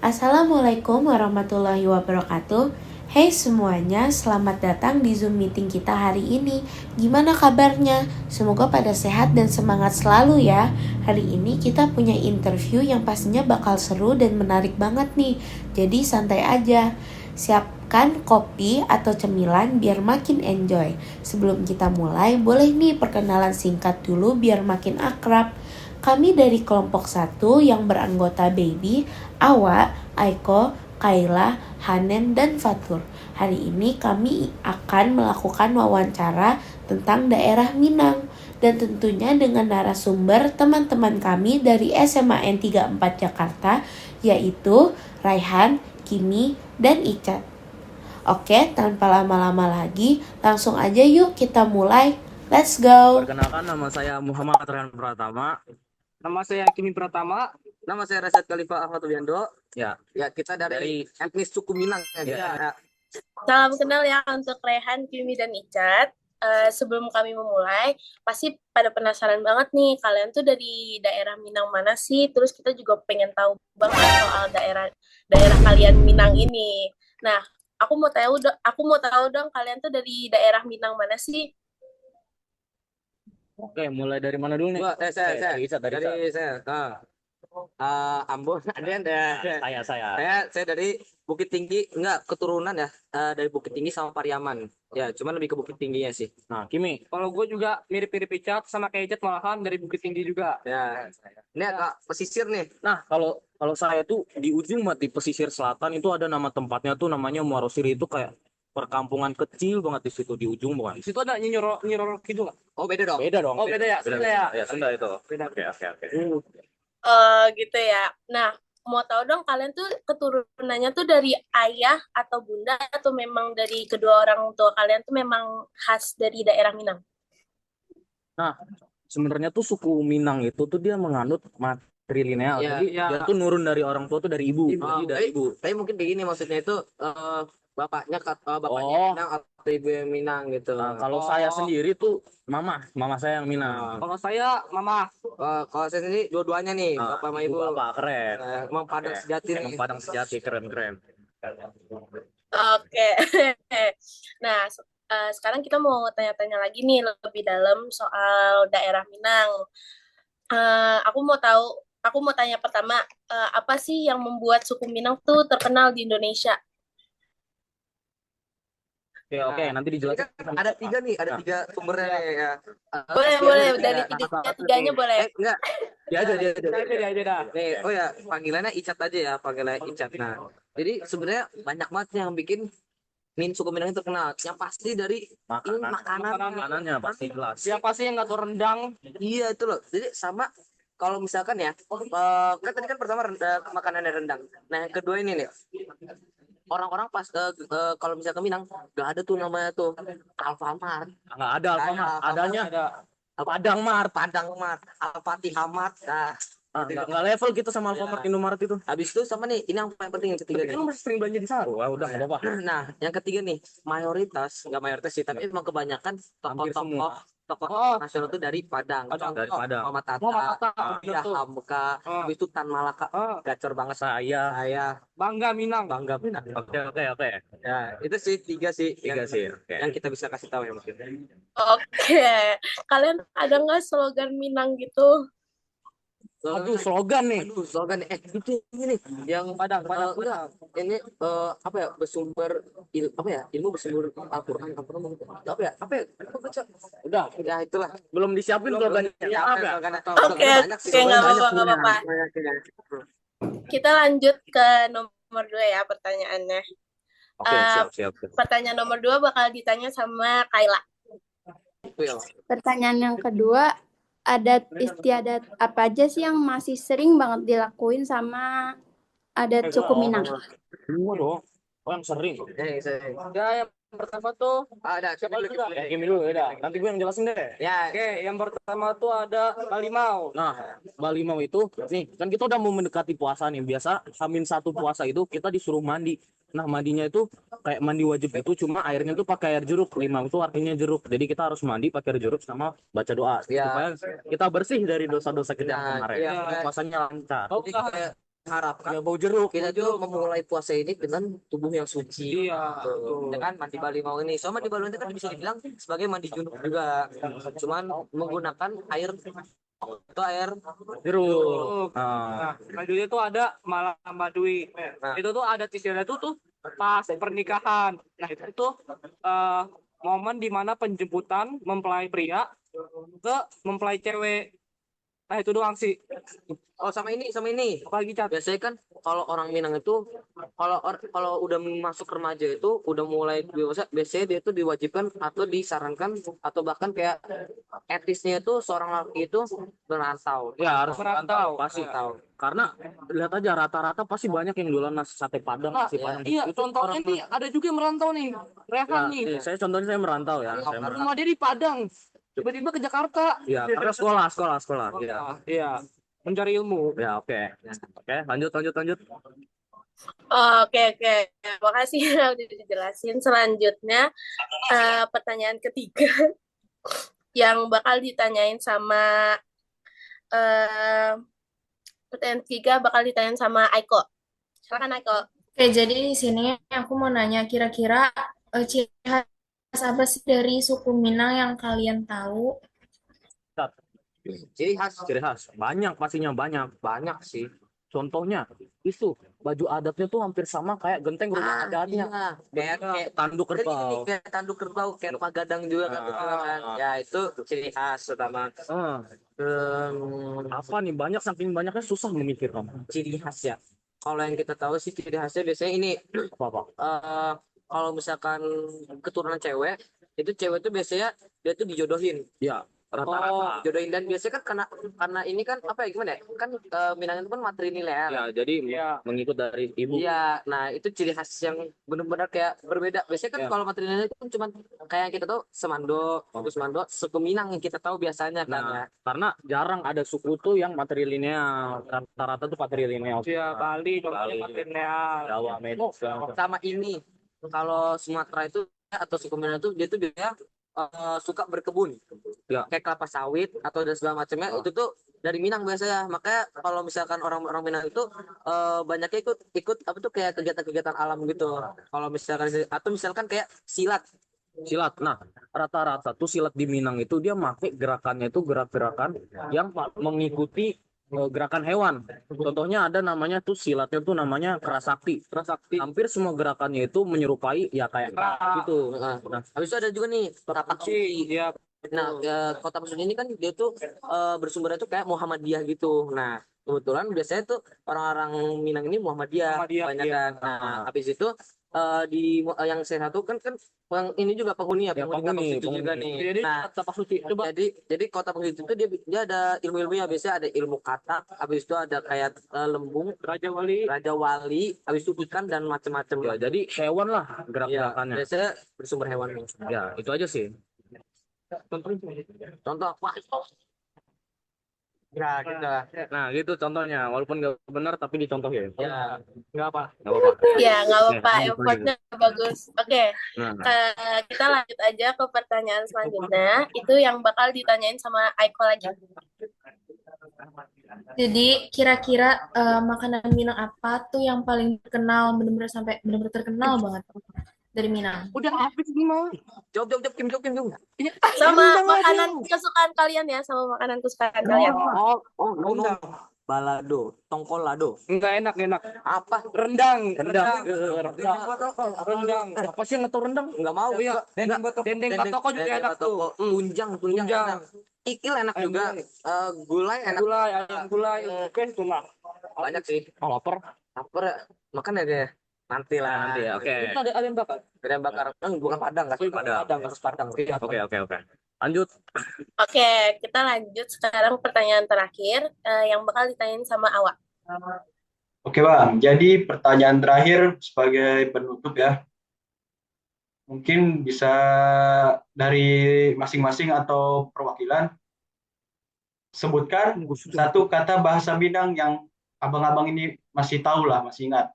Assalamualaikum warahmatullahi wabarakatuh. Hey semuanya, selamat datang di Zoom meeting kita hari ini. Gimana kabarnya? Semoga pada sehat dan semangat selalu ya. Hari ini kita punya interview yang pastinya bakal seru dan menarik banget nih. Jadi santai aja. Siapkan kopi atau cemilan biar makin enjoy. Sebelum kita mulai, boleh nih perkenalan singkat dulu biar makin akrab. Kami dari kelompok 1 yang beranggota Baby, Awa, Aiko, Kaila, Hanen, dan Fatur. Hari ini kami akan melakukan wawancara tentang daerah Minang dan tentunya dengan narasumber teman-teman kami dari SMA N34 Jakarta, yaitu Raihan, Kimi, dan Icat. Oke, tanpa lama-lama lagi, langsung aja yuk kita mulai. Let's go. Perkenalkan, nama saya Muhammad Rehan Pratama. Nama saya Kimi Pratama. Nama saya Rasyad Khalifah Ahmad Wiando. Ya, Kita dari etnis suku Minang. Ya. Salam kenal ya untuk Rehan, Kimi, dan Icat. Sebelum kami memulai, pasti pada penasaran banget nih, kalian tuh dari daerah Minang mana sih? Terus kita juga pengen tahu banget soal daerah kalian Minang ini. Nah, aku mau tahu dong kalian tuh dari daerah Minang mana sih? Oke, mulai dari mana dulu nih? Saya Icat, dari Icat. Ambon. Saya dari Bukit Tinggi, keturunan ya, dari Bukit Tinggi sama Pariaman. Ya, cuman lebih ke Bukit Tingginya sih. Nah, Kimi. Kalau gue juga mirip-mirip Icat sama kayak Icat, malahan dari Bukit Tinggi juga. Ya. Ini agak pesisir nih. Nah, kalau saya tuh di ujung di pesisir selatan itu ada nama tempatnya tuh namanya Muarosiri, itu kayak perkampungan kecil banget di situ di ujung bukan? Di situ ada Nyi Roro gitu nggak? Oh, beda dong. Beda dong. Oh, beda ya. Sunda ya. Ya, Sunda itu. Beda. Oke. Gitu ya. Nah, mau tahu dong kalian tuh keturunannya tuh dari ayah atau bunda atau memang dari kedua orang tua kalian tuh memang khas dari daerah Minang? Nah, sebenarnya tuh suku Minang itu tuh dia menganut matrilineal. Ya, Jadi dia tuh nurun dari orang tua tuh dari ibu. Jadi dari ibu. Tapi mungkin kayak gini maksudnya itu bapaknya Oh. Minang atau ibu yang Minang gitu. Nah, kalau saya sendiri tuh mama saya yang Minang. Kalau saya mama. Kalau saya sendiri dua-duanya nih, Nah, bapak sama ibu. Bapak keren. Emang Padang sejati nih. Emang Padang sejati, keren. Oke. Nah, sekarang kita mau tanya-tanya lagi nih lebih dalam soal daerah Minang. Aku mau tanya pertama, apa sih yang membuat suku Minang tuh terkenal di Indonesia? Oke, nanti dijelasin. Ada tiga nih, ada tiga sumbernya ya. Boleh, dari tiganya boleh. Enggak. Dia aja. Dia aja dah. Nih, oh ya, panggilannya Icat aja ya, panggilannya Icat. Nah, jadi sebenarnya banyak banget yang bikin suku Minang itu terkenal. Yang pasti dari Makanannya pasti jelas. Siapa sih yang nggak tahu rendang? Iya itu loh. Jadi sama kalau misalkan ya, kan tadi kan pertama makanannya rendang. Nah, yang kedua ini nih. Orang-orang pas kalau misalkan Minang nggak ada tuh namanya tuh Alfamart. Nggak ada Alfamart. Adanya Padang Mart, Al-Fatihah Mart. Nah, nggak level kita sama Alfamart, Indomaret itu. habis itu sama nih, ini yang paling penting yang ketiga nih. Lu masih sering belanja di sana? Wah, udah nggak apa-apa. Nah, yang ketiga nih, nggak mayoritas sih, tapi emang kebanyakan Hampir semua. tokoh nasional itu dari Padang. Dari Padang. Muhammad Atta, Muhammad Atta, Syah Hamka, habis itu Tan Malaka, gacor banget Saya. Bangga Minang. Bangga Minang. Oke. Ya, itu sih tiga sih Oke. yang kita bisa kasih tahu ya mungkin. Oke. Kalian ada nggak slogan Minang gitu? Aduh, slogan nih. Itu ini yang Padang. Enggak. Ini apa ya? Ilmu bersumber Al-Qur'an. Apa ya? Aku baca. Udah. Ya itulah. Belum disiapin slogannya. Ya, Oke, nggak apa-apa. Kita lanjut ke nomor 2 ya pertanyaannya. Oke, siap. Pertanyaan nomor 2 bakal ditanya sama Kaila. Pertanyaan yang kedua, adat istiadat apa aja sih yang masih sering banget dilakuin sama adat suku Minang? Semua dong. Oh, yang sering. Ya, yang pertama tuh Ada siapa dulu? Gini dulu ya. Nanti gue yang jelasin deh. Ya, Oke, yang pertama tuh ada Balimau. Nah, Balimau itu nih kan kita udah mau mendekati puasa nih. Biasa H-1 puasa itu kita disuruh mandi. Nah, mandinya itu kayak mandi wajib itu, cuma airnya tuh pakai air jeruk. Limau itu artinya jeruk. Jadi kita harus mandi pakai air jeruk sama baca doa supaya kita bersih dari dosa-dosa kita yang kemarin. Puasanya lancar. Oh, harapkan Ya, bau jeruk. kita tuh memulai puasa ini dengan tubuh yang suci. Iya, betul. Dengan mandi balimau ini. So mandi balimau itu kan bisa dibilang sebagai mandi junub juga. Cuman menggunakan air itu air Jeruk. Nah, selanjutnya tuh ada malam badui. Nah. Itu tuh adat istiadat tuh pas pernikahan. Nah, itu tuh eh, momen dimana penjemputan mempelai pria ke mempelai cewek. Nah, itu doang sih. Oh sama ini. Apalagi cat. Biasanya kan kalau orang Minang itu kalau udah masuk remaja itu udah mulai dewasa, biasanya dia itu diwajibkan atau disarankan atau bahkan kayak etisnya itu seorang laki itu merantau. Ya, harus Merantau. pasti Ya. tahu. Karena lihat aja rata-rata pasti banyak yang jualan nasi sate Padang, Nah, nasi Padang. iya, Itu contohnya orang- nih ada juga yang merantau nih. Rehan nih. saya contohnya saya merantau ya. Saya merantau. Rumah dia di Padang. Tiba-tiba ke Jakarta. Ya, karena sekolah. Iya. Iya, mencari ilmu. Ya, oke. Oke, lanjut. Oke, oke. Makasih ya udah dijelasin. Selanjutnya, pertanyaan ketiga yang bakal ditanyain sama pertanyaan ketiga bakal ditanyain sama Aiko. Silakan Aiko. Oke, jadi di sini aku mau nanya kira-kira ciri khas apa sih dari suku Minang yang kalian tahu? Jadi khas Ciri khas. Banyak pastinya banyak sih. Contohnya itu baju adatnya tuh hampir sama kayak genteng rumah adatnya. iya. Kayak Tanduk Kan gini, kerbau. kayak tanduk kerbau, kayak rumah gadang juga kan, gitu kan. Ya itu ciri khas utama. Apa nih banyak saking banyaknya susah memikirkan. Ciri khas ya. Kalau yang kita tahu sih ciri khasnya biasanya ini. Apa? Kalau misalkan keturunan cewek, itu cewek tuh biasanya dia tuh dijodohin. Ya, rata-rata. Jodohin dan biasanya kan karena ini kan apa ya gimana ya? Kan Minang itu kan matrilineal. Ya, jadi Iya. mengikut dari ibu. Iya, nah itu ciri khas yang benar-benar kayak berbeda. Biasanya kan Ya. kalau matrilineal itu kan cuma kayak yang kita tahu Semando, suku Minang yang kita tahu biasanya kan ya. Nah, karena jarang ada suku tuh yang matrilineal. Rata-rata tuh patrilineal. Iya, Bali, contohnya Bali. Patrineal. Jawa, Medan. Sama ini, kalau Sumatera itu atau suku Minang itu dia tuh biasanya suka berkebun. Ya. Kayak kelapa sawit atau dan segala macamnya itu tuh dari Minang biasanya. Makanya kalau misalkan orang-orang Minang itu banyaknya ikut apa tuh kayak kegiatan-kegiatan alam gitu. Kalau misalkan kayak silat. Nah, rata-rata tuh silat di Minang itu dia pakai gerakannya itu gerak-gerakan yang mengikuti gerakan hewan. Contohnya ada namanya tuh silatnya tuh namanya kerasakti. Hampir semua gerakannya itu menyerupai ya kayak gitu. Nah, Nah, habis itu ada juga nih tapak suci. Iya, Nah, kota Pasun ini kan dia tuh bersumbernya tuh kayak Muhammadiyah gitu. Nah, kebetulan biasanya tuh orang-orang Minang ini Muhammadiyah banyak iya. kan. Nah, habis itu yang saya satu kan yang ini juga penghuni ya, Ya, penghuni Tapak Suci penghuni. juga nih. Jadi Nah, tapak suci. Coba jadi kota Pasun itu dia ada ilmu-ilmunya. Biasanya ada ilmu katak, habis itu ada kayak lembung, Raja Wali. habis itu ikan dan macam-macam. ya, jadi hewan lah Iya, gerak-gerakannya. biasanya bersumber hewan. Ya, itu aja sih. Contoh apa? Ya, gitu lah. Nah, gitu contohnya. Walaupun nggak benar tapi dicontohin. Ya, Nggak apa. Nggak apa-apa. Ya, nggak apa-apa. Oke. Effortnya bagus. Oke, Nah, kita lanjut aja ke pertanyaan selanjutnya. Itu yang bakal ditanyain sama Aiko lagi. Jadi kira-kira makanan Minang apa tuh yang paling terkenal, bener-bener sampai bener-bener terkenal banget dari Minang? Udah habis nih mau. jawab, Kim. Sama makanan kesukaan kalian ya, sama makanan kesukaan kalian. No. Balado, tongkolado. Enggak enak. Apa? Rendang. rendang. Apa sih yang ngetau rendang? Enggak mau. Oh, iya. Dendeng batoko juga enak tuh. Tunjang enak. Ikil enak juga. Gulai enak. Gulai. Oke, itu mah. Banyak sih. Oh, lapar. Lapar ya. Makan ya deh. Nanti lah. Nanti ya, oke. Itu ada yang bakar. Ayam bakar. Bukan Padang, kasus Padang. Padang. Oke. Lanjut. Oke, kita lanjut sekarang pertanyaan terakhir yang bakal ditanyain sama Awak. Oke Bang, jadi pertanyaan terakhir sebagai penutup ya. Mungkin bisa dari masing-masing atau perwakilan sebutkan satu kata bahasa Minang yang abang-abang ini masih tahu lah, masih ingat.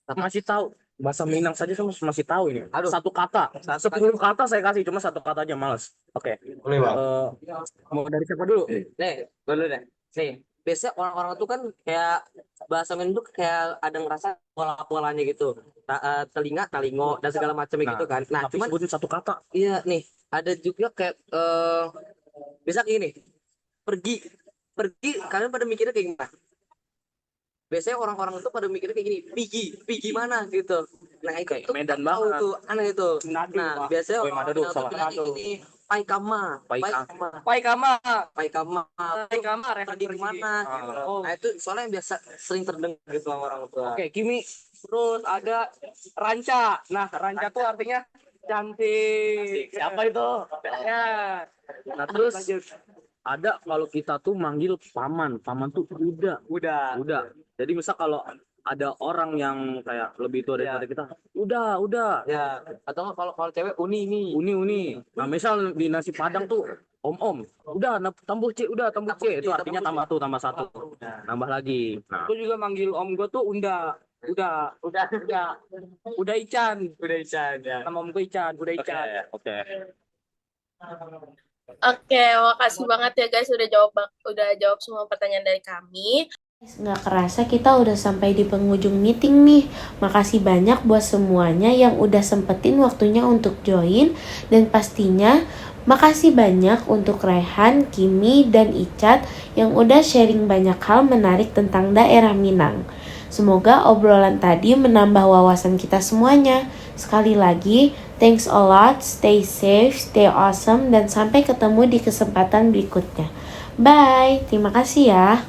Masih tahu bahasa Minang saja saya masih tahu ini. Aduh. Satu kata. 10 kata saya kasih cuma satu kata aja males. Oke. Boleh Bang? Mau dari siapa dulu? Nih, dulu deh. Nih, biasanya orang-orang tuh kan kayak bahasa Minang tuh kayak ada ngerasa pola-polanya gitu. Telinga, talingo dan segala macamnya gitu kan. Nah, Tapi cuman sebutin satu kata. iya nih, ada juga kayak bisa gini, pergi. Pergi kalian pada mikirnya kayak gimana? Biasanya orang-orang itu pada mikirnya kayak gini, pergi mana gitu. Nah, itu Kayak tuh Medan tahu banget. tuh, aneh itu. Manado, Nah, Pak. biasanya Woi, Manado, orang-orang tuh salah. bilang kayak gini, pai kama, Pai pai Kama. kama, Pai Kama, pai kama, Pai Kama, Rehan pergi pergi. kemana gitu. Oh, Nah, itu soalnya yang biasa sering terdengar gitu sama orang tua. Oke, Kimi. terus ada Ranca. Nah, Ranca tuh artinya cantik. Siapa itu? Ya. Nah, terus Lanjut. ada kalau kita tuh manggil paman. Paman tuh udah. Udah. Jadi misal kalau ada orang yang kayak lebih tua daripada kita, udah. Ya, atau nggak kalau kalau cewek uni. Uni. Nah, misal di nasi Padang tuh om. Udah, tambah C, tambah C. Itu artinya tambah satu. Nambah lagi. Nah, Gue juga manggil om gue tuh Unda. Udah Ican. Ya. Nama om gue Ican. Udah Ican. Oke. Oke, makasih banget ya guys udah jawab semua pertanyaan dari kami. Nggak kerasa kita udah sampai di penghujung meeting nih. Makasih banyak buat semuanya yang udah sempetin waktunya untuk join. Dan pastinya makasih banyak untuk Rehan, Kimi, dan Icat yang udah sharing banyak hal menarik tentang daerah Minang. Semoga obrolan tadi menambah wawasan kita semuanya. Sekali lagi, thanks a lot, stay safe, stay awesome, dan sampai ketemu di kesempatan berikutnya. Bye, terima kasih ya.